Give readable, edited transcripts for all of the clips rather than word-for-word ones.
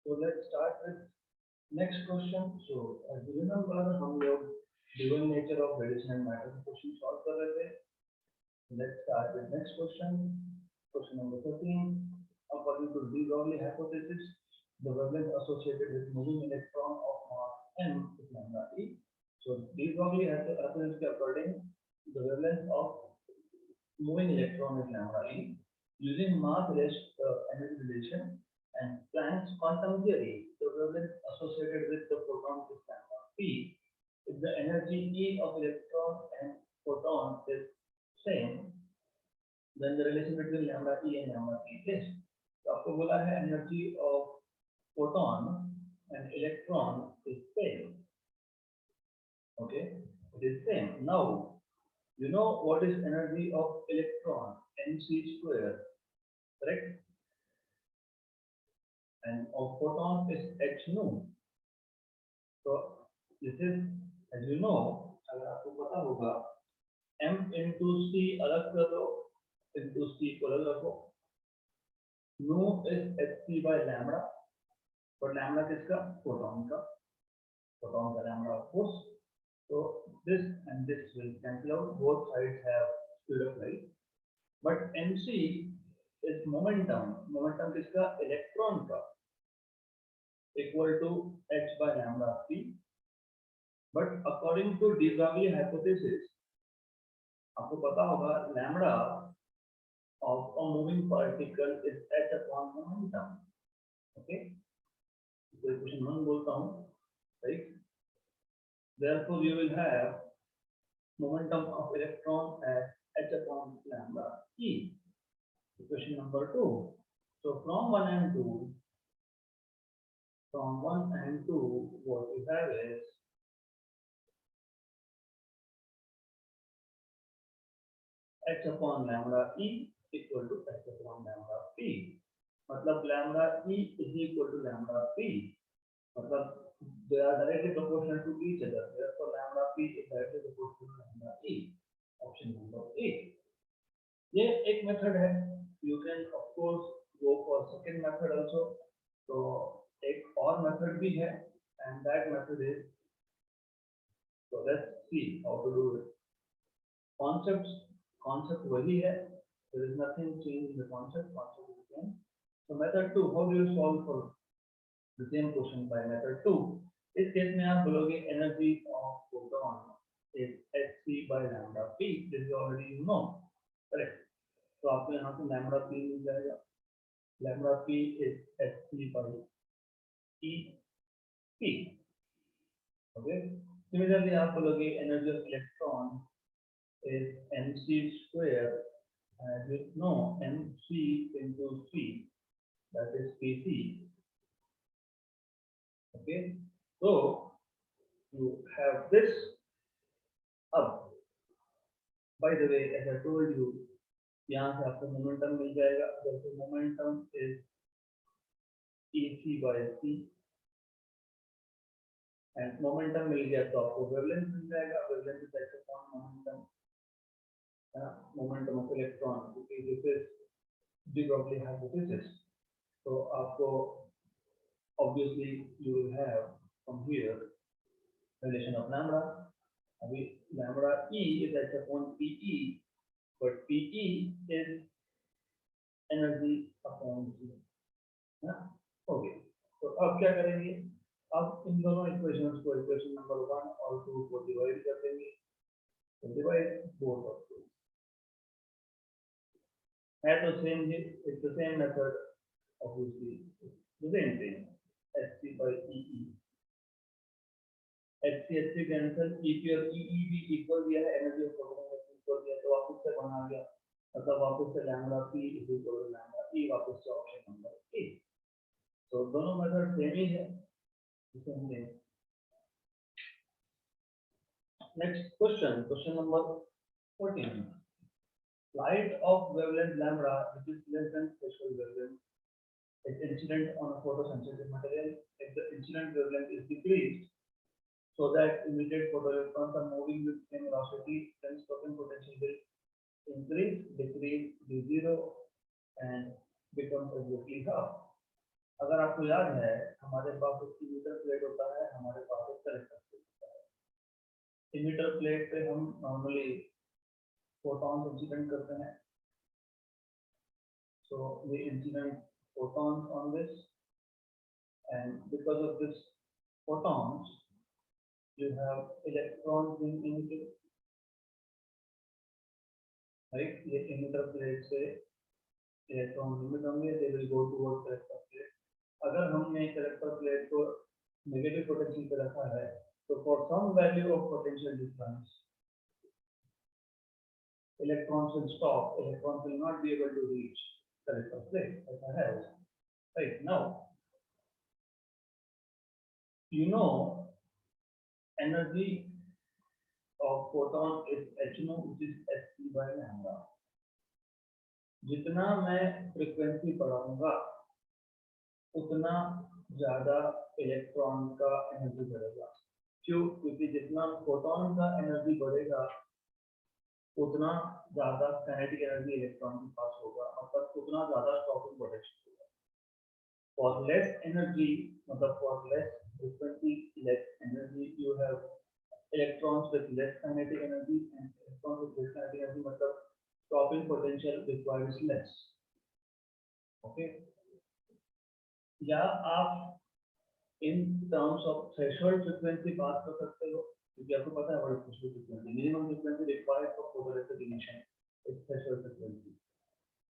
So let's start with next question. So as you remember, हम लोग given nature of radiation and matter question solve कर रहे थे. Let's start with next question. Question number 13. According to de Broglie hypothesis, the wavelength associated with moving electron of mass m is lambda e. So de Broglie hypothesis के according, the wavelength of moving electron is lambda e. Using mass energy relation and Planck's quantum theory, the wavelength associated with the photon is lambda p. If the energy E of electron and photon is same, then the relation between lambda E and lambda p is. तो आपको बोला है energy of photon and electron is same. Okay, it is same. Now, you know what is energy of electron? Mc square, correct? And of photon is h nu. So this is, as you know, अगर आपको पता होगा, m into c अलग कर दो, into c को अलग रखो. Nu is hc by lambda, but lambda किसका? Photon का. Photon का lambda of course. So this and this will cancel out. Both sides have speed of light. But mc is momentum. Momentum किसका? Electron का. Equal to h by lambda p. But according to de Broglie hypothesis, आपको पता होगा lambda of a moving particle is h upon momentum. Okay? तो equation 1 बोलता हूँ, right? Therefore, you will have momentum of electron as h upon lambda e. Equation number 2. So from 1 and 2, what we have is h upon lambda e equal to h upon lambda p. मतलब lambda e is equal to lambda p. मतलब they are directly proportional to each other. Therefore, lambda p is directly proportional to lambda e. Option number A. ये एक method है. You can of course go for second method also. तो एक और method भी है, and that method is, so let's see how to do it. Concept वही है. There is nothing changed in the concept. Concept is the same. So method 2, how do you solve for the same question by method 2? इस case में आप बोलोगे energy of photon is hc by lambda p. This is already you know, correct? तो आपको यहाँ से lambda p मिल जाएगा. Lambda p is hc by e p. Okay. Similarly, आप बोलोगे energy of electron is mc square, and you know mc into c, that is pc. Okay. So you have this up. By the way, as I told you, यहाँ से आपको momentum मिल जाएगा. जैसे momentum is EC by C, and momentum मिल गया तो आपको wavelength मिल जाएगा. Wavelength is h upon momentum. Momentum of electron, because this is de Broglie hypothesis. So आपको obviously you will have from here relation of lambda. अभी lambda e is h upon pe, but pe is energy upon c. Okay. तो अब क्या करेंगे? अब इन दोनों equations को equation number 1 और 2 को डिवाइड कर देंगे. तो डिवाइड बोथ ऑफ दो है तो same he. It's the same method obviously. The same thing. hc by ee. hc cancel. ep और ee भी इक्वल दिया है. एनर्जी ऑफ प्रोटॉन का इक्वल दिया, तो वापस से बना गया. मतलब वापस से lambda p is equal to lambda e. वापस से ऑप्शन नंबर ए. तो दोनों मेथड सेम ही है. Next question, question number 14. Light of wavelength lambda, which is less than threshold wavelength, is incident on a photosensitive material. If the incident wavelength is decreased so that immediate photoelectrons are moving with same velocity, then stopping potential will increase, decrease, be zero, and becomes exactly half. अगर आपको याद है हमारे पास एक emitter plate होता है, हमारे पास एक कलेक्टर प्लेट होता है। इमीटर प्लेट पे हम नॉर्मली फोटॉन्स इंसिडेंट करते हैं, so we incident photons on this, and because of this photons you have electrons being emitted, right? ये emitter plate से इलेक्ट्रॉन इमिट होंगे, they will go towards collector plate. अगर हमने collector plate को negative potential पे रखा है, तो for some value of potential difference electrons will stop, electrons will not be able to reach collector plate, as I have. Right now, you know, energy of photon is h nu, which is hc by lambda. जितना मैं frequency बढ़ाऊंगा उतना ज्यादा electron का energy बढ़ेगा। क्यों? क्योंकि जितना फोटोन का एनर्जी बढ़ेगा उतना ज्यादा काइनेटिक एनर्जी इलेक्ट्रॉन के पास होगा, मतलब उतना ज्यादा स्टॉपिंग पोटेंशियल होगा। फॉर लेस एनर्जी, मतलब for less frequency, less energy, you have electrons with less kinetic energy, and electrons with less kinetic energy मतलब stopping potential requires less. Okay? या आप in terms of threshold frequency बात कर सकते हो, क्योंकि आपको पता है what is threshold frequency. Minimum frequency required for photoelectric emission is threshold frequency.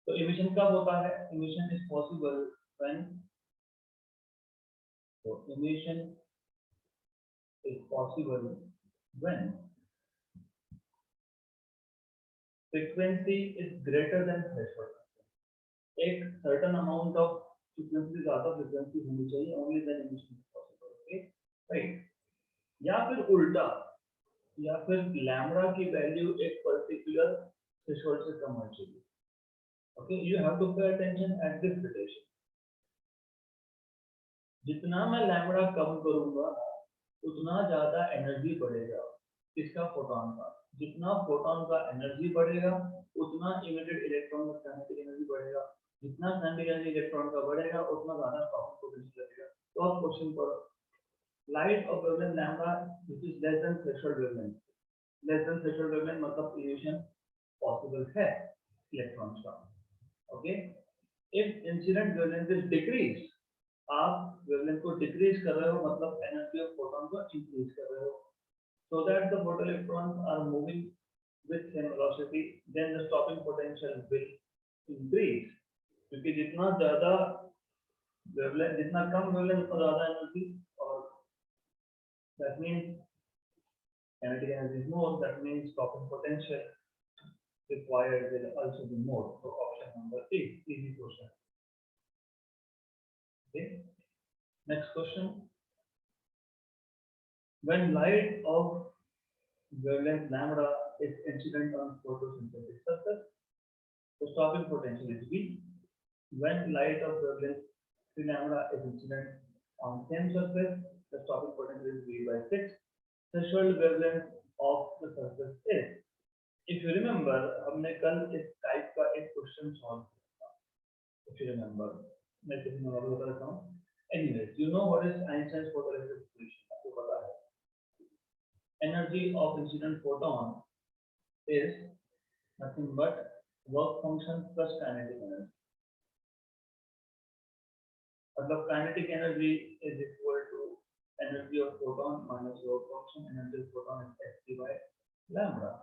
तो emission कब होता है? Emission is possible when, so emission is possible when frequency is greater than threshold. एक certain amount of frequency ज़्यादा frequency होनी चाहिए, only then emission is possible. Okay, right? या फिर उल्टा, या फिर lambda की value एक particular threshold से कम होनी चाहिए. Okay, you have to pay attention at this relation. जितना मैं lambda कम करूँगा उतना ज़्यादा एनर्जी बढ़ेगा किसका? फोटोन का। जितना फोटोन का एनर्जी बढ़ेगा उतना इमिटेड इलेक्ट्रॉन का काइनेटिक एनर्जी बढ़ेगा, जितना काइनेटिक एनर्जी इलेक्ट्रॉन का बढ़ेगा उतना ज्यादा स्टॉपिंग पोटेंशियल लगेगा। तो आप क्वेश्चन पर light of wavelength lambda which is less than threshold wavelength, less than threshold wavelength मतलब इमिशन पॉसिबल है इलेक्ट्रॉन्स का। Okay, if incident wavelength is decrease, आप वेवलेंथ को डिक्रीज कर रहे हो मतलब एनर्जी ऑफ फोटोन को इंक्रीज कर रहे हो, so that the photoelectrons are moving with same velocity, then the stopping potential will increase. क्योंकि जितना ज्यादा वेवलेंथ, जितना कम वेवलेंथ उतना ज्यादा एनर्जी, और that means kinetic energy is more, that means stopping potential required will also be more. So option number A, easy question. Okay, next question. When light of wavelength lambda is incident on photosynthetic surface, the stopping potential is V. When light of wavelength 3 lambda is incident on same surface, the stopping potential is V by 6. Threshold wavelength of the surface is. If you remember, हमने कल इस type का एक question solve किया था. If you remember, मैं किसी में और बता देता हूँ. Anyways, you know what is Einstein's photoelectric equation? आपको पता है. Energy of incident photon is nothing but work function plus kinetic energy. मतलब kinetic energy is equal to energy of photon minus work function. Energy of photon is hc by lambda,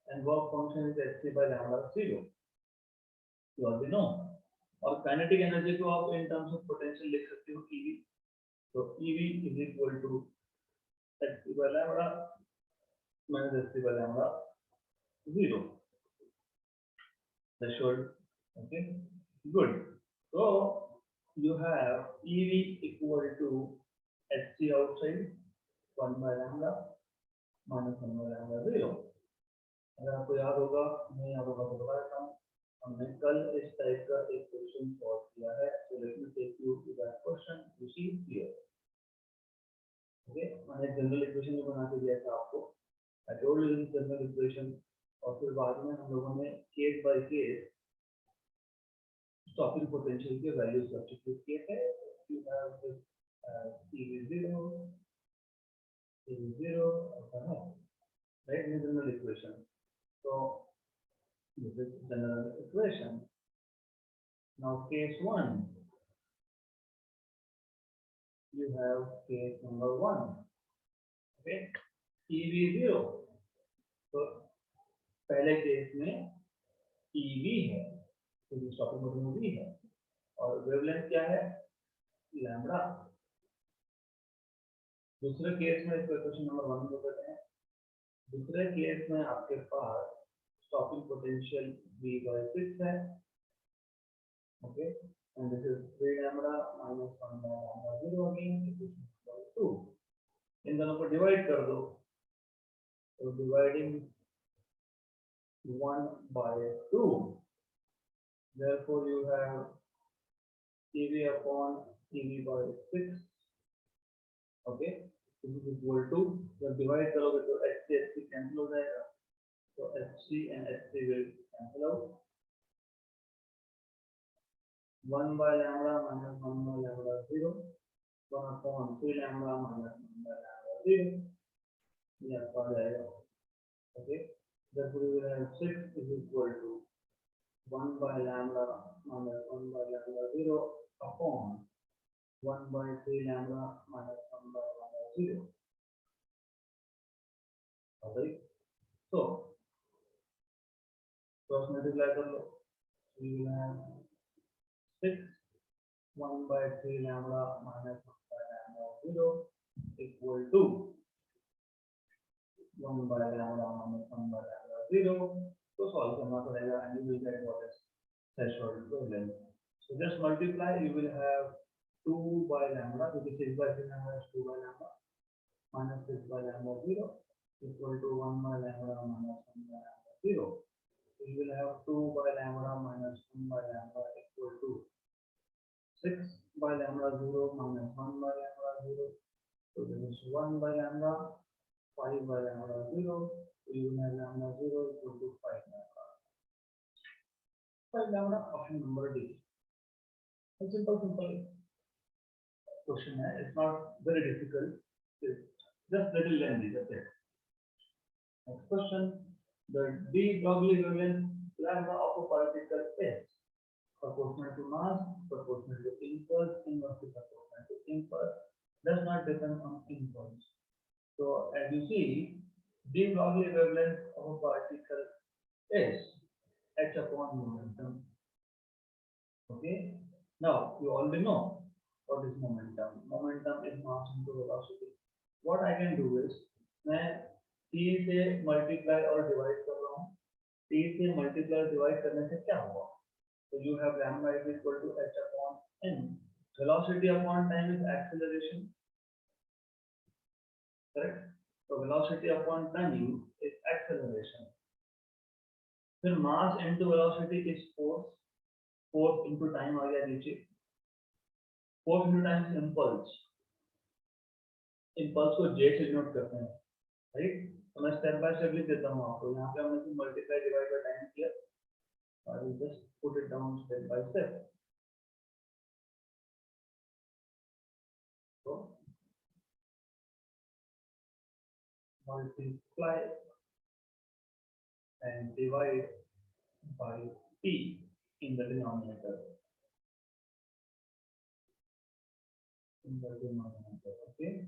and work function is hc by lambda 0. You already know. और kinetic energy को आप in terms of potential लिख सकते हो EV. So EV is equal to hc by lambda minus hc by lambda 0. Threshold. Okay, good. So you have EV equal to hc outside 1 by lambda minus 1 by lambda 0. अगर आपको याद होगा, नहीं याद होगा तो बता देता हूँ, हमने कल इस टाइप का एक क्वेश्चन सॉल्व किया है. So let me take you to that question. You see here. Okay, मैंने जनरल इक्वेशन भी बना के दिया था आपको. I told you this general equation, और फिर बाद में हम लोगों ने case by case stopping potential के वैल्यू सब्स्टिट्यूट किए थे. you have this EV0, EV0, right? This is general equation. So this is general equation. Now case 1, you have case number 1, okay? EV0. तो पहले केस में EV है, तो stopping potential V है, और वेवलेंथ क्या है? लैम्बडा। दूसरे केस में इसको इक्वेशन नंबर 1 को कहते हैं। दूसरे केस में आपके पास स्टॉपिंग पोटेंशियल V/6 है, okay, and this is 3 lambda minus 1 by lambda 0 again equation number 2। इन दोनों को डिवाइड कर दो, तो dividing 1 by 2, therefore you have EV upon EV/6, okay, this is equal to, जब डिवाइड करोगे तो HC कैंसिल हो जाएगा, तो HC and HC will cancel out, 1 by lambda minus 1 by lambda 0, 1 upon 3 lambda minus 1 by lambda 0, ये आपका आ जाएगा, okay, therefore we will have 6 is equal to 1 by lambda minus 1 by lambda 0 upon 1 by 3 lambda minus 1 by lambda 0. Okay, so cross multiply कर लो, we will have 6 1 by 3 lambda minus 1 by lambda 0 equal to 1 by lambda minus 1 by lambda 0. तो solve करना पड़ेगा and you will get what is threshold wavelength. So just multiply, you will have 2 by lambda, which is 6 by 3 lambda is 2 by lambda minus 6 by lambda 0 equal to 1 by lambda minus 1 by lambda 0. So you will have 2 by lambda minus 1 by lambda equal to 6 by lambda 0 minus 1 by lambda 0. So this is 1 by lambda, 5 by lambda 0. So you will have lambda 0 equal to 5 lambda. 5 lambda, option number D. It's simple question. It's not very difficult. It's just little lengthy. That's it. Next question. The de Broglie wavelength lambda of a particle is proportional to mass, proportional to impulse, inversely proportional to impulse, does not depend on impulse. So as you see, de Broglie wavelength of a particle is h upon momentum. Okay. Now you already know what is momentum. Momentum is mass into velocity. What I can do is, मैं t से multiply और divide कर रहा हूँ. t से multiply और divide करने से क्या होगा? So you have lambda is equal to h upon n. Velocity upon time is acceleration. Correct? So velocity upon time is acceleration. फिर mass into velocity is force. Force into time आ गया नीचे. Force into time is impulse. Impulse को j से denote करते हैं, right? तो मैं step by step लिख देता हूँ आपको. यहाँ पे हमने मल्टीप्लाई डिवाइड बाय टाइम किया. I will just put it down step by step. So multiply and divide by t in the denominator. Okay.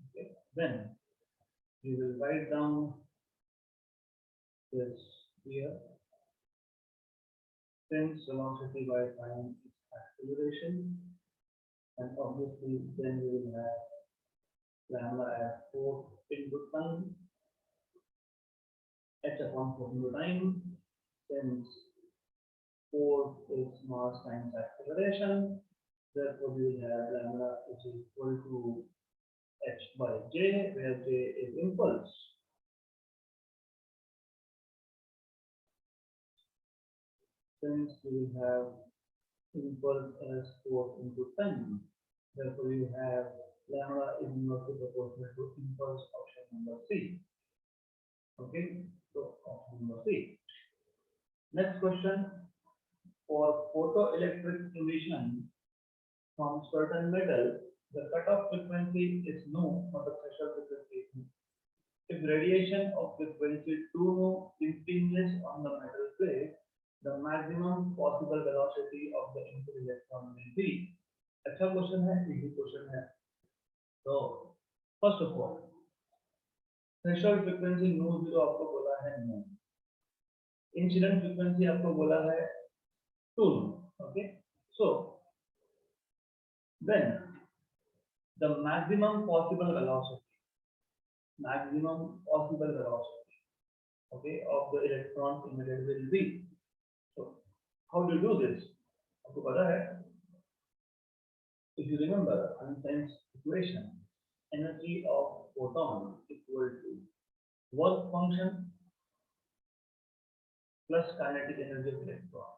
Okay. Then we will write down this here. Since velocity by time is acceleration, and obviously then we will have lambda as force into time, h upon force into time, since force is mass times acceleration, therefore we will have lambda is equal to h by j, where j is impulse. Since we will have impulse as force into time, therefore you have lambda is inversely proportional to impulse, option number C. Okay, so option number C. Next question, for photoelectric emission from certain metal, the cutoff frequency is no, or the threshold frequency is no. If radiation of frequency 2 nu impinges on the metal plate, the maximum possible velocity of the input electron will be. अच्छा question है, easy question है. तो first of all threshold frequency nu zero आपको बोला है no. Incident frequency आपको बोला है 2 nu. Okay, so then the maximum possible velocity okay of the electron emitted will be. So how do you do this? आपको पता है, if you remember Einstein's equation, energy of photon equal to work function plus kinetic energy of electron.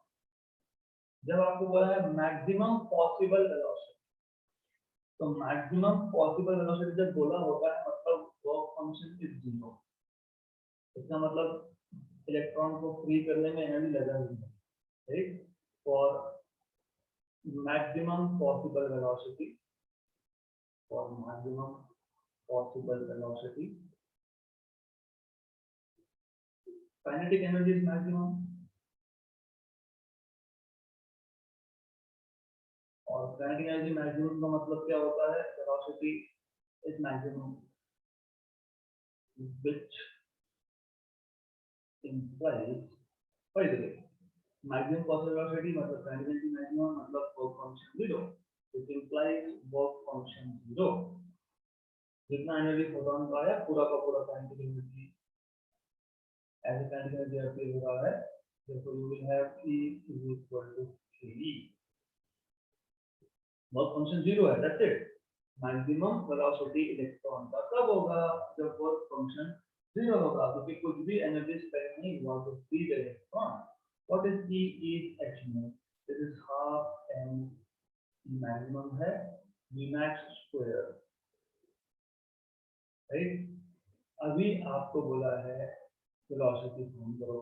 जब आपको बोला है maximum possible velocity, तो maximum possible velocity जब बोला होता है मतलब वर्क फंक्शन इज 0. इसका मतलब इलेक्ट्रॉन को फ्री करने में एनर्जी लगा हुई है, right. For maximum possible velocity, kinetic energy is maximum, और kinetic energy maximum का मतलब क्या होता है, velocity is maximum, which implies, by the way, maximum possible velocity मतलब kinetic energy maximum मतलब work function 0, which implies work function 0. जितना energy photon का है पूरा का पूरा kinetic energy as a kinetic energy appear हो रहा है, therefore you will have E is equal to 3E. Work function 0 है, that's it. Maximum velocity electron का कब होगा, जब वर्क फंक्शन 0 होगा, क्योंकि कुछ भी एनर्जी स्पेंड नहीं हुआ तो free electron. What is E is h nu, this is half m maximum है Vmax स्क्वायर, राइट. अभी आपको बोला है वेलोसिटी फाइंड करो,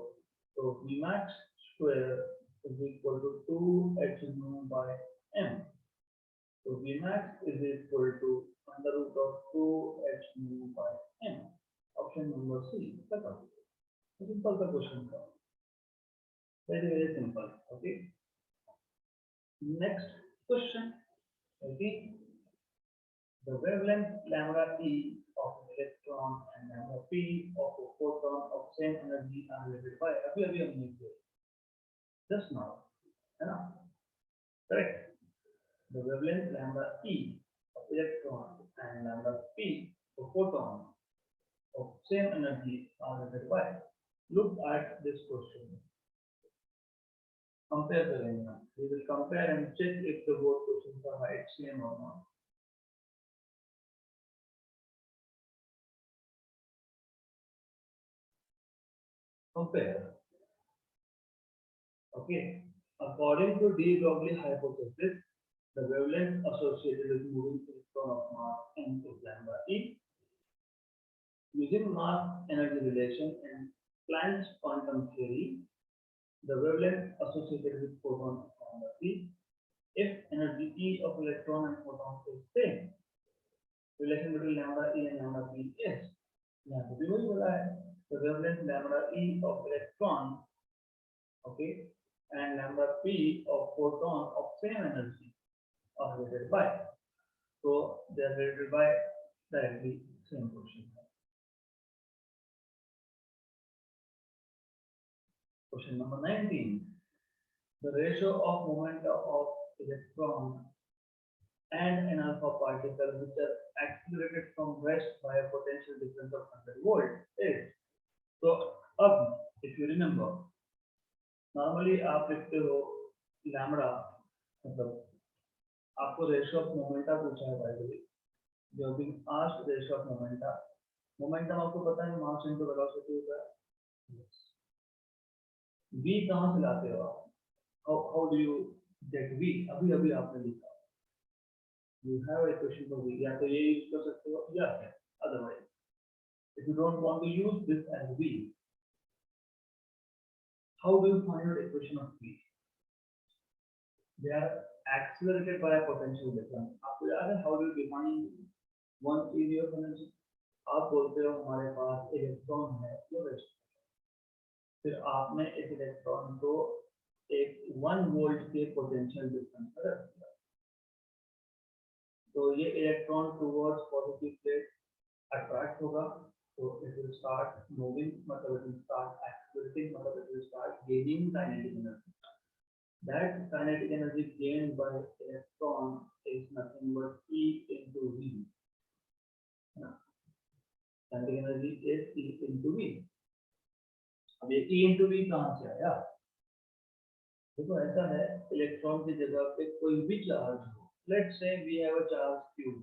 तो Vmax square is equal to 2h nu by m. So Vmax is equal to under root of 2h nu by m. Option number C. Simple the question. Very simple. Okay. Next question. Okay. The wavelength lambda E of an electron and lambda P of a photon of same energy are related by. अभी हमने किया just now, है ना? Correct. The wavelength lambda E of electron and lambda P of photon of same energy are related by. Look at this question. Compare करेंगे. We will compare and check if the both questions are right, same or not. Compare. Okay. According to de Broglie hypothesis, the wavelength associated with moving electron of mass m is lambda E. Using mass energy relation in Planck's quantum theory, the wavelength associated with photon is lambda P. If energy E of electron and photon is same, relation between lambda E and lambda P is lambda P वही बोला है, the wavelength lambda E of electron, okay, and lambda P of photon of same energy are related by. So they are related by directly same question. Question number 19. The ratio of momenta of electron and an alpha particle which are accelerated from rest by a potential difference of 100 volt is. So if you remember, normally आप लिखते हो lambda, मतलब आपको ratio of momenta पूछा है भाई, जो भी asked ratio of momenta, momentum आपको पता है मास इनटू वेलोसिटी होता है. v कहां से लाते हो आप, how do you get v, अभी आपने लिखा, you have a question for v, या तो ये यूज कर सकते हो या otherwise if you don't want to use this as V, how do you find out equation of V? They are accelerated by a potential difference. आपको याद है how do you define one theory of energy? आप बोलते हो हमारे पास electron है जो rest, फिर आपने इस इलेक्ट्रॉन को एक 1 वोल्ट के पोटेंशियल डिफरेंस पर रख दिया, तो ये electron towards positive plate attract होगा, तो इट विल स्टार्ट मूविंग, मतलब इट विल स्टार्ट एक्सेलरेटिंग, मतलब it will start gaining kinetic energy. That kinetic energy gained by electron is nothing but E into V. Kinetic energy is E into V. अब ये E into V कहाँ से आया? देखो ऐसा है, electron की जगह पे कोई भी चार्ज हो, let's say we have a charge cube,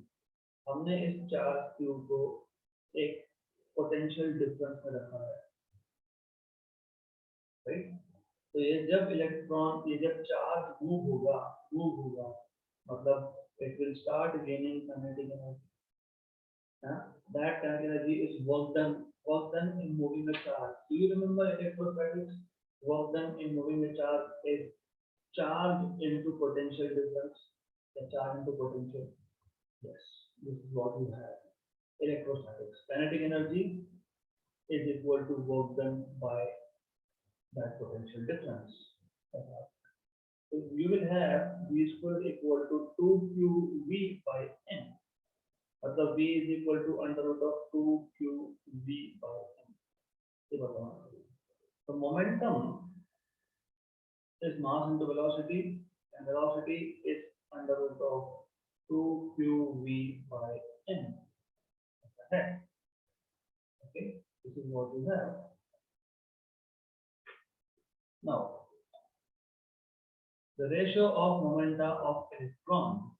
हमने इस चार्ज क्यूब को एक पोटेंशियल डिफरेंस में रखा है, राइट? तो ये जब इलेक्ट्रॉन, ये जब चार्ज मूव होगा, मतलब it will start gaining kinetic energy. That kinetic energy is work done in moving the charge. Do you remember electrostatics? Work done in moving the charge is charge into potential difference. The charge into potential. Yes, this is what we have. Electrostatics. Kinetic energy is equal to work done by that potential difference. So you will have V square equal to 2qV by n. मतलब V is equal to under root of 2qV by n. ये बताना. So momentum is mass into velocity, and velocity is under root of 2qV by n. Okay, this is what we have. Now, the ratio of momenta of electron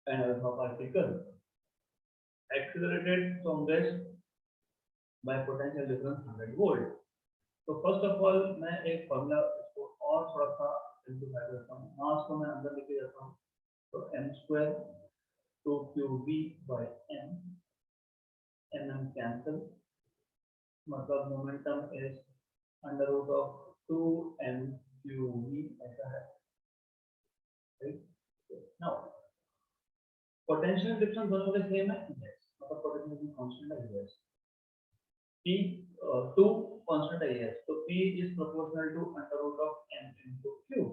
and alpha particle accelerated from rest by potential difference 100 volt. So first of all, मैं एक formula इसको और थोड़ा सा simplify करता हूँ. मास को मैं अंदर लेके जाता हूँ, तो m square 2qv by n, m cancel, मतलब momentum is under root of 2mqv ऐसा है, right? Now potential difference दोनों के सेम है, yes, मतलब potential constant है, yes. P 2 constant है, yes, तो P is proportional to under root of m into q.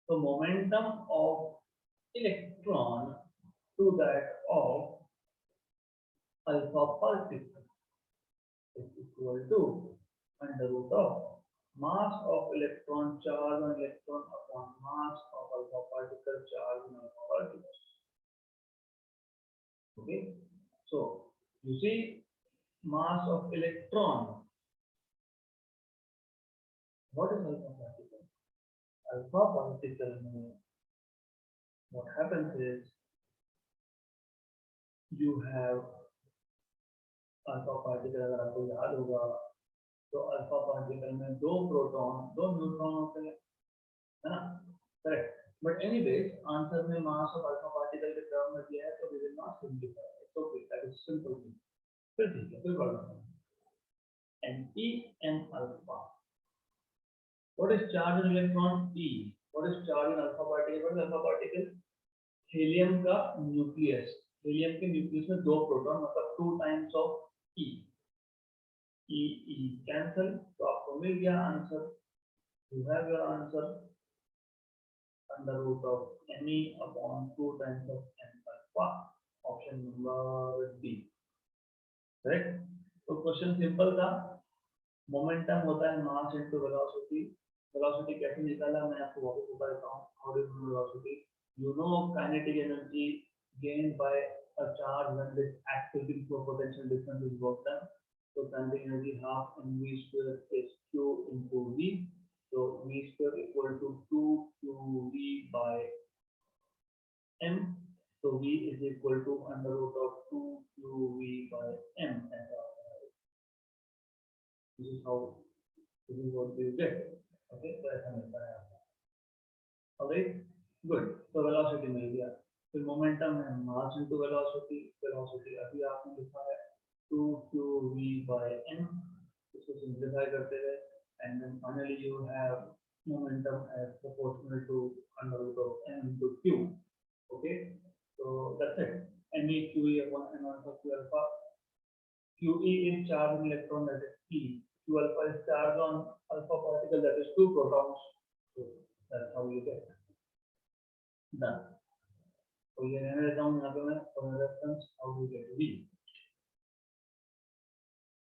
So momentum of electron to that of alpha particle is equal to under root of mass of electron charge on electron upon mass of alpha particle charge on alpha particle. Okay, so you see mass of electron. What is alpha particle? Alpha particle, what happens is you have alpha particle, अगर आपको याद होगा तो alpha particle में 2 proton 2 neutron होते हैं, है ना? करेक्ट. बट एनीवेज आंसर में मास ऑफ अल्फा पार्टिकल के टर्म में दिया है, तो we will not simplify it. So that is simple thing. फिर ठीक है, कोई प्रॉब्लम नहीं. And e n alpha, what is charge on electron? E. What is charge on alpha particle? What is alpha particle? Helium का nucleus, helium के nucleus में 2 proton, मतलब 2 times of e. E cancel, तो आपको मिल गया answer. You have your answer under root of me upon 2 times of n alpha. Option number D. Correct? तो question simple था. मोमेंटम होता है मास इनटू वेलोसिटी. वेलोसिटी कैसे निकाला मैं आपको वापस बता देता हूँ. How do you know velocity? You know kinetic energy gained by a charge when it accelerating through potential difference is work done. So kinetic energy half mv square is q into v. So v square equal to 2qv by m. So v is equal to under root of 2qv by m. This is how, this is what you get. Okay, so ऐसा मिलता है आपको. Alright, good. So velocity मिल गया. फिर momentum है mass into velocity. Velocity अभी आपने लिखा है 2qv by n. इसको simplify करते हुए, and then finally you have momentum as proportional to under root of n into q. Okay, so that's it. Ne QE upon n alpha q alpha. QE is charge on electron, that is E. Q alpha is charge on alpha particle, that is 2 protons. So that's how you get done. So ये रहने देता हूँ यहाँ पे मैं for reference how you get V.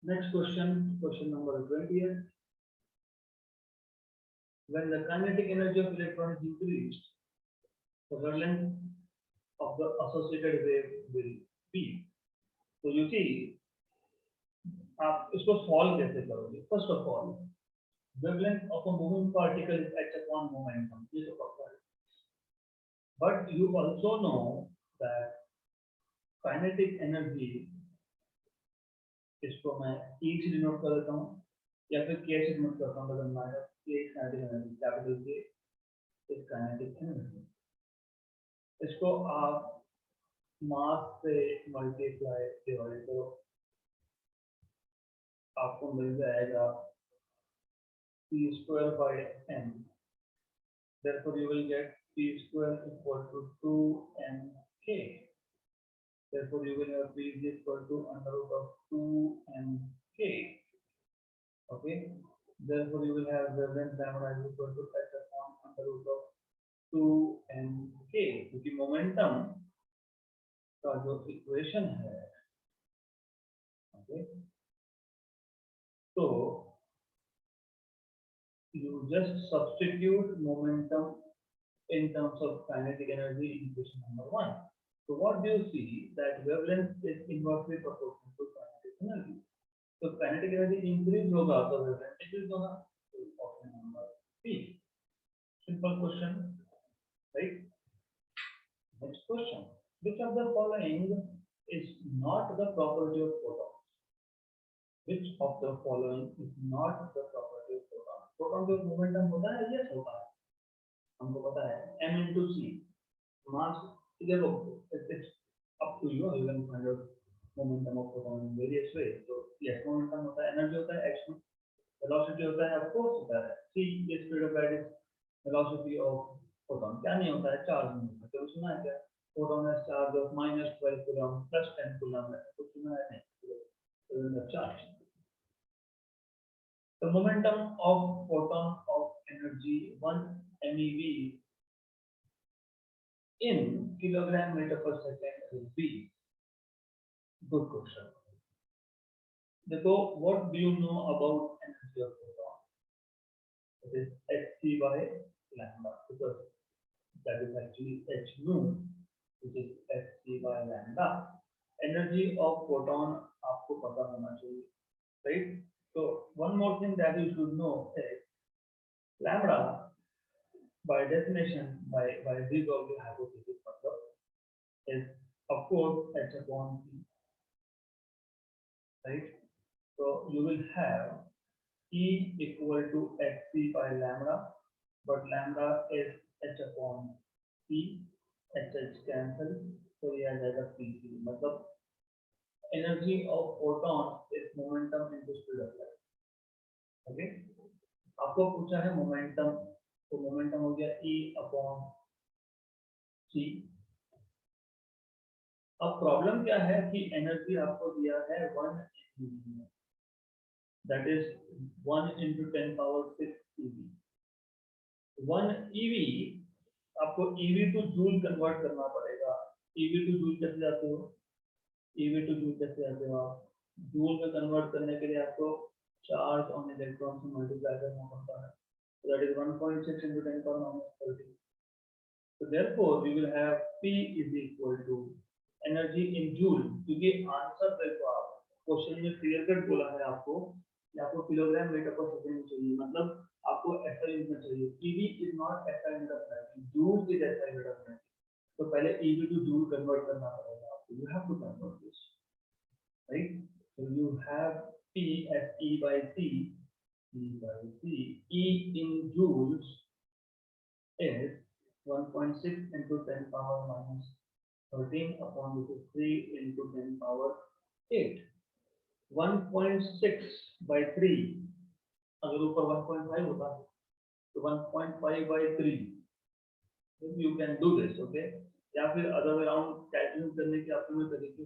Next question, question number 20. When the kinetic energy of electron is increased, the wavelength of the associated wave will be. So you see, आप इसको solve कैसे करोगे? First of all, wavelength of a moving particle is h upon momentum. ये तो पता है. But you also know that kinetic energy, इसको मैं E से डिनोट कर देता हूँ या फिर K से डिनोट करता हूँ, doesn't matter. K is kinetic energy, capital K is kinetic energy. इसको आप मास से मल्टीप्लाई डिवाइड करो, आपको मिल जाएगा p square by n. Therefore you will get p square equal to 2nk. Therefore you will have p is equal to under root of 2nk. Okay, therefore you will have wavelength lambda is equal to h upon under root of 2nk, क्योंकि momentum का जो equation है, okay, so you just substitute momentum in terms of kinetic energy in equation number 1. So what do you see? That wavelength is inversely proportional to kinetic energy. So kinetic energy increase होगा तो wavelength increase होगा. So option number B. Simple question, right? Next question. Which of the following is not the property of photon? Which of the following is not the property of photon? Photon का momentum होता है, yes होता है, हमको पता है. m into c mass, देखो it's up to you, you can find out momentum of photon in various ways. So yes, momentum होता है, energy होता है, action, velocity होता है, of course होता है. c is speed of light is velocity of photon. क्या नहीं होता है? चार्ज नहीं होता है. तो सुना है क्या? Photon has charge of -12 coulomb plus 10 coulomb. तो सुना है नहीं? So the charge. The momentum of photon of energy 1 MeV in kilogram meter per second will be. Good question. देखो, what do you know about energy of photon? It is hc by lambda, because that is actually h nu, which is hc by lambda. Energy of photon आपको पता होना चाहिए, right? So one more thing that you should know is lambda by definition, by De Broglie hypothesis is of course h upon p, right? So you will have E equal to hc by lambda, but lambda is h upon p, h cancel, so ये आ जाएगा pc. मतलब energy of photon is momentum into speed of light. Okay, आपको पूछा है momentum, तो momentum हो गया E upon c. अब प्रॉब्लम क्या है कि एनर्जी आपको दिया है 1 MeV, that is 1 into 10 power 6 eV. 1 eV आपको eV to joule कन्वर्ट करना पड़ेगा. eV to joule कैसे जाते हो? eV to joule कैसे जाते हो आप? joule में कन्वर्ट करने के लिए आपको चार्ज ऑन इलेक्ट्रॉन से मल्टीप्लाई करना पड़ता है. So that is 1.6 into 10 power minus 30. So therefore we will have P is equal to energy in joule, क्योंकि आंसर देखो आप क्वेश्चन में क्लियर कट बोला है आपको कि आपको किलोग्राम मीटर पर सेकंड चाहिए, मतलब आपको SI यूनिट में चाहिए. EV is not SI unit of energy, joule is SI unit of energy. तो पहले EV to joule कन्वर्ट करना पड़ेगा आपको. You have to convert this, right? So you have P as E by C. E in joules is 1.6 into 10 power minus 13 upon which is 3 into 10 power 8. 1.6/3, अगर ऊपर 1.5 होता है तो 1.5/3, you can do this, okay. या फिर other way around calculate करने के अपने में तरीके,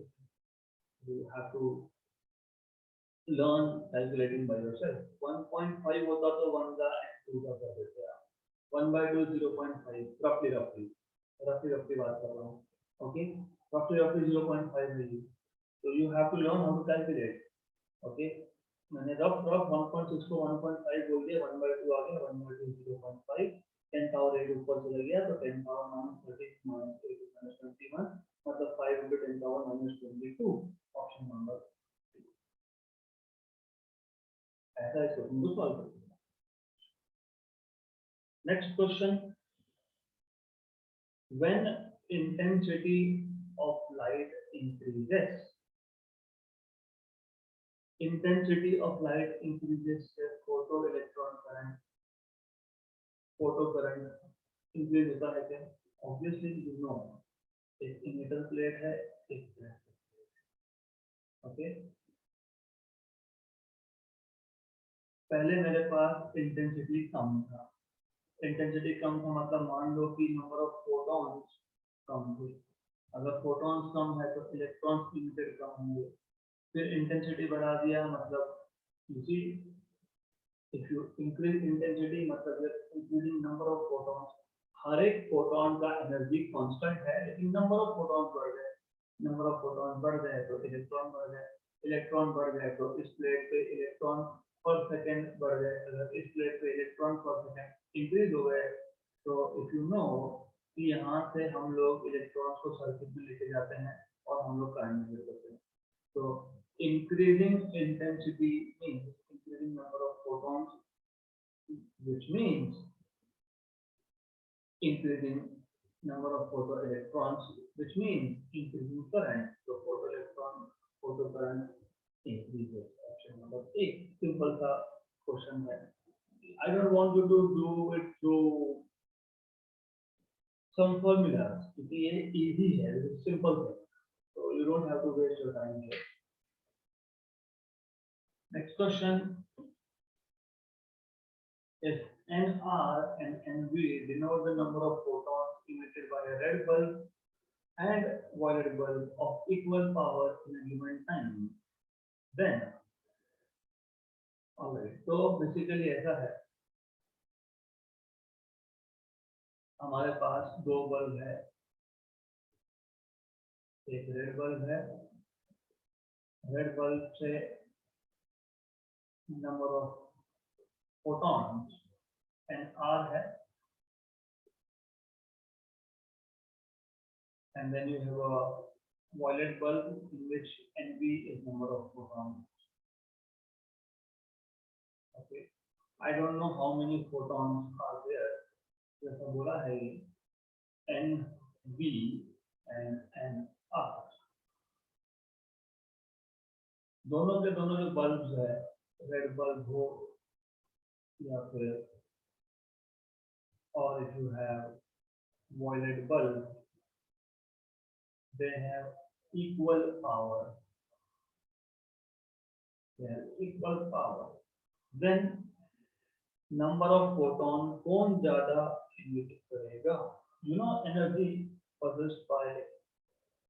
you have to learn calculating by yourself. 1.5 होता तो 1 का and 2 का कर देते आप, 1/2 0.5, रफली बात कर रहा हूँ, ओके। रफली 0.5 है, so you have to learn how to calculate, okay। मैंने रफ 1.6 को 1.5 बोल दिया, 1/2 आ गया, 1/2 0.5, 10 पावर 8 ऊपर चला गया तो 10 पावर -30 -8 -21, मतलब 5 into 10 पावर -22, ऑप्शन नंबर। ऐसा इस क्वेश्चन को सॉल्व करते हैं। Next question, when intensity of light increases, intensity of light increases, photoelectron current, photo current increase होता है क्या? ऑब्वियसली यू नो, एक इमिटर प्लेट है, एक प्लेट, ओके। पहले मेरे पास इंटेंसिटी कम था, मतलब मान लो कि नंबर ऑफ फोटॉन्स कम थे। अगर फोटॉन्स कम है तो इलेक्ट्रॉन्स इमिटेड कम होंगे, फिर इंटेंसिटी बढ़ा दिया, मतलब you see, if you increase intensity मतलब इंक्रीजिंग नंबर ऑफ फोटॉन्स। हर एक फोटॉन का एनर्जी कांस्टेंट है, लेकिन नंबर ऑफ फोटॉन्स बढ़ गए, नंबर ऑफ फोटॉन्स बढ़ गए तो इलेक्ट्रॉन बढ़ गए, इलेक्ट्रॉन बढ़ गए तो इस प्लेट पे इलेक्ट्रॉन पर सेकंड बढ़ गए, अगर इस प्लेट पे इलेक्ट्रॉन पर सेकंड इंक्रीज हो गए तो इफ यू नो कि यहाँ से हम लोग इलेक्ट्रॉन्स को सर्किट में लेके जाते हैं और हम लोग करंट मेजर करते हैं। तो increasing intensity means increasing number of photons, which means increasing number of photoelectrons, which means increasing current. So photo current increases. Option number 8, simple सा question है। I don't want you to do it through some formulas, क्योंकि ये easy है, simple है, so you don't have to waste your time here. Next question, if NR and NV denote the number of photons emitted by a red bulb and violet bulb of equal power in a given time, then, alright, तो basically ऐसा है, हमारे पास दो bulb है, एक red bulb है, red bulb से number of photons NR है, and then you have a violet bulb in which NV is number of photons. Okay, I don't know how many photons are there, जैसा बोला है NV and NR, दोनों के दोनों जो bulbs है, red bulb हो या फिर, or if you have violet bulb, they have equal power, then number of photon कौन ज्यादा emit करेगा? You know energy possessed by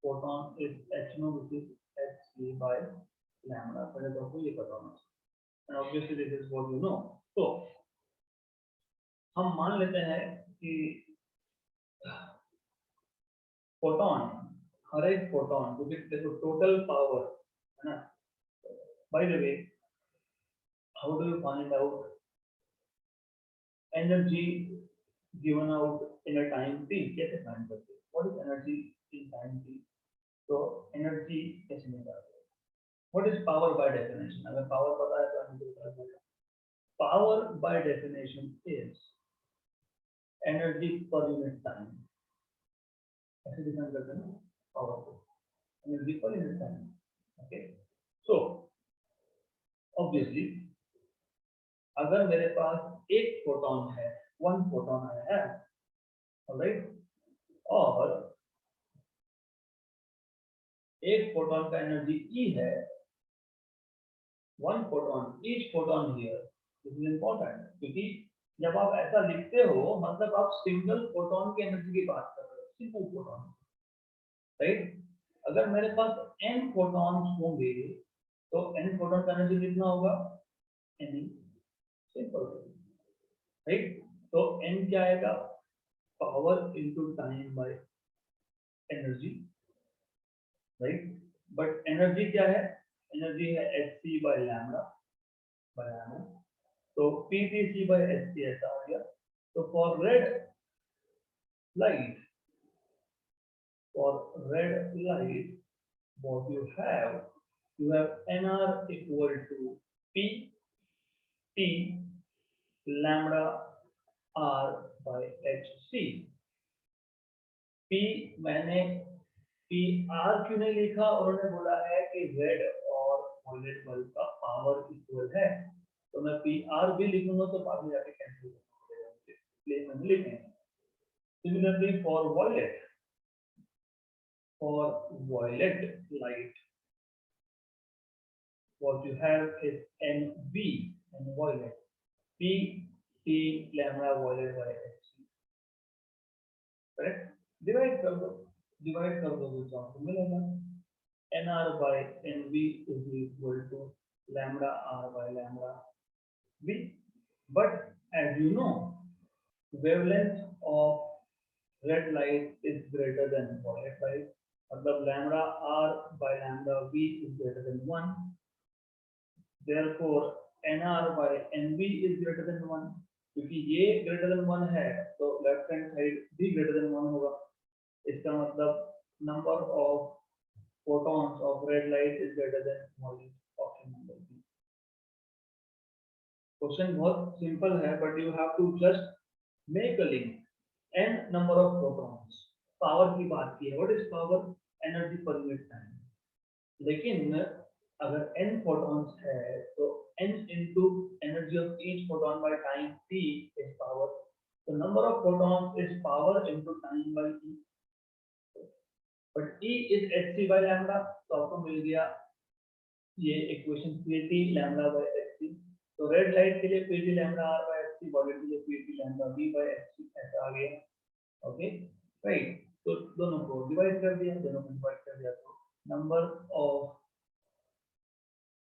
photon is h nu, which is hc by lambda, पहले तो आपको ये पता होना, and obviously this is what you know. तो हम मान लेते हैं कि फोटॉन, हर एक फोटॉन, क्योंकि देखो टोटल पावर है ना, by the way how do you find out energy given out in a time t? कैसे फाइंड करते हैं? What is energy in time t? तो एनर्जी कैसे निकालते हैं? What is power by definition? अगर पावर पता है तो हम बता देंगे। Power by definition is energy per unit time, ऐसे डिफाइन करते हैं ना पावर को, energy per unit time, okay. So obviously अगर मेरे पास एक फोटॉन है, वन फोटॉन आया है, ऑलराइट, और एक फोटॉन का एनर्जी E है, one photon, each photon here, this is important, क्योंकि जब आप ऐसा लिखते हो मतलब आप सिंगल फोटोन की एनर्जी की बात कर रहे हो, सिंगल फोटोन, राइट। अगर मेरे पास n फोटॉन्स होंगे तो n फोटॉन का एनर्जी कितना होगा, n, सिंपल, राइट। तो n क्या आएगा, power into time by energy, right. But energy क्या है, एनर्जी है hc बाय लैम्डा, तो ptc बाय hc ऐसा आ गया। तो for red light, what you have nr equal to p t lambda r by hc। p मैंने P R क्यों नहीं लिखा, उन्होंने बोला है कि रेड और वॉयलेट बल्ब का पावर इक्वल है, तो मैं पी आर भी लिखूंगा तो बाद में जाके कैंसिल करना पड़ेगा मुझे, इसलिए मैंने लिखे। Similarly for light what you have is nv, and violet, p t lambda violet by hc, correct. Divide कर दो तो आपको मिलेगा nr by nv is equal to lambda r by lambda v। But as you know, wavelength of red light is greater than violet light, मतलब lambda r by lambda v is greater than 1, therefore nr by nv is greater than 1। क्योंकि ये greater than 1 है तो left hand side भी greater than 1 होगा, इसका मतलब number of photons of red light is greater than violet, option number B। Question बहुत simple है, but you have to just make a link, n number of photons, power की बात की है, what is power, energy per unit time, लेकिन अगर n photons है तो n into energy of each photon by time t is power, so number of photons is power into time by t, but E is hc by lambda, तो आपको मिल गया ये equation pt lambda by hc। तो red light के लिए pt lambda r by hc, violet के लिए pt lambda v by hc ऐसा आ गया, ओके, राइट। तो दोनों को डिवाइड कर दिया, तो number of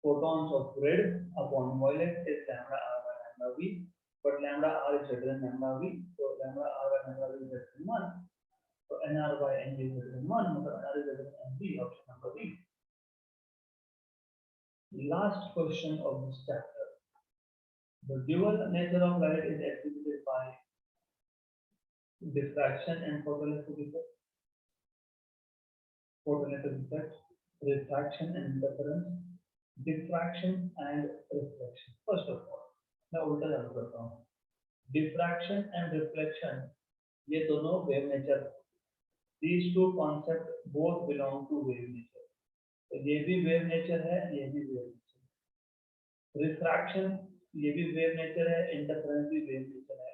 photons of red upon violet is lambda r by lambda v, but lambda r is greater than lambda v, so lambda r by lambda v is greater than 1, so nr by n is greater than 1, मतलब nr is greater than nv, option number B। Last question of this chapter, the dual nature of light is exhibited by diffraction and photoelectric effect, refraction and interference, diffraction and reflection। First of all मैं उल्टा चालू करता हूँ, diffraction and reflection ये दोनों wave nature, these two concepts both belong to wave nature, तो ये भी वेव नेचर है, ये भी वेव नेचर, रिफ्रैक्शन ये भी वेव नेचर है, इंटरफेरेंस भी वेव नेचर है,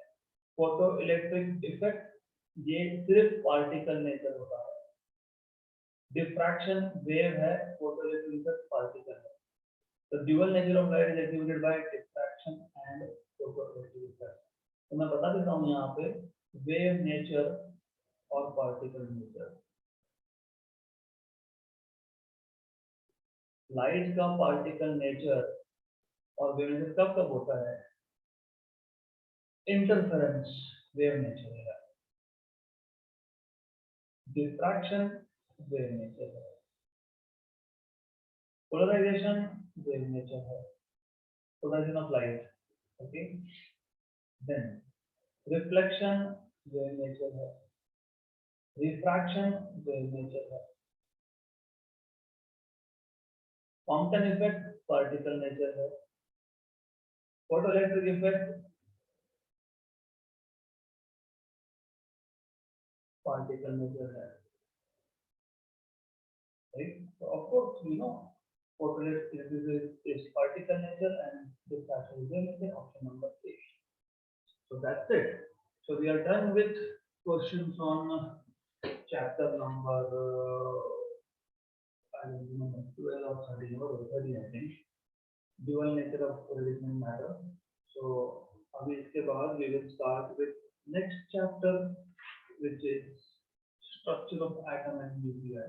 फोटो इलेक्ट्रिक इफेक्ट ये सिर्फ पार्टिकल नेचर होता है, डिफ्रैक्शन वेव है, फोटो इलेक्ट्रिक इफेक्ट पार्टिकल है। The dual nature of light is exhibited by diffraction and photoelectric effect। तो मैं बता देता हूँ यहाँ पे वेव नेचर और पार्टिकल नेचर। लाइट का पार्टिकल नेचर और वेव नेचर कब कब होता है, इंटरफेरेंस वेव नेचर है, डिफ्रैक्शन वेव नेचर है, पोलराइजेशन वेव नेचर है, polarisation of light, okay, then reflection wave nature है, रिफ्रैक्शन वेव नेचर है, कॉम्पटन इफेक्ट पार्टिकल नेचर है, फोटोइलेक्ट्रिक इफेक्ट पार्टिकल नेचर है, right? So of course you know photoelectric is particle nature and diffraction is wave nature, option number A। So that's it, so we are done with questions on chapter number I don't remember 12 or 13 or 13 I think, dual nature of relational matter. So अभी इसके बाद we will start with next chapter which is structure of atom and nuclei.